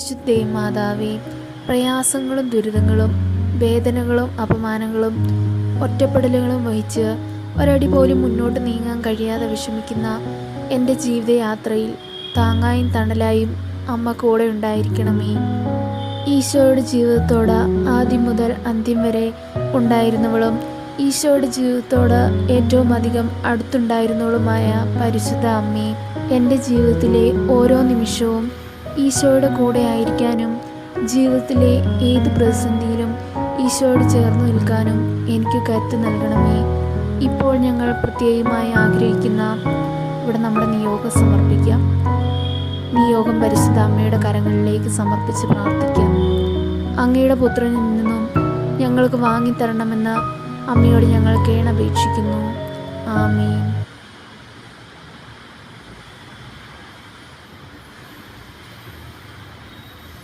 പരിശുദ്ധേ മാതാവേ, പ്രയാസങ്ങളും ദുരിതങ്ങളും വേദനകളും അപമാനങ്ങളും ഒറ്റപ്പെടലുകളും വഹിച്ച് ഒരടി പോലും മുന്നോട്ട് നീങ്ങാൻ കഴിയാതെ വിഷമിക്കുന്ന എൻ്റെ ജീവിതയാത്രയിൽ താങ്ങായും തണലായും അമ്മ കൂടെ ഉണ്ടായിരിക്കണമേ. ഈശോയുടെ ജീവിതത്തോട് ആദ്യം മുതൽ അന്ത്യം വരെ ഉണ്ടായിരുന്നവളും ഈശോയുടെ ജീവിതത്തോട് ഏറ്റവും അധികം അടുത്തുണ്ടായിരുന്നവളുമായ പരിശുദ്ധ അമ്മേ, എൻ്റെ ജീവിതത്തിലെ ഓരോ നിമിഷവും ഈശോയുടെ കൂടെ ആയിരിക്കാനും ജീവിതത്തിലെ ഏത് പ്രതിസന്ധിയിലും ഈശോയോട് ചേർന്ന് നിൽക്കാനും എനിക്ക് കരുത്ത് നൽകണമേ. ഇപ്പോൾ ഞങ്ങൾ പ്രത്യേകമായി ആഗ്രഹിക്കുന്ന ഇവിടെ നമ്മുടെ നിയോഗം സമർപ്പിക്കാം. നിയോഗം പരിശുദ്ധ അമ്മയുടെ കരങ്ങളിലേക്ക് സമർപ്പിച്ച് പ്രാർത്ഥിക്കാം. അങ്ങയുടെ പുത്രനിൽ നിന്നും ഞങ്ങൾക്ക് വാങ്ങിത്തരണമെന്ന് അമ്മയോട് ഞങ്ങൾ കേണപേക്ഷിക്കുന്നു. ആമേൻ.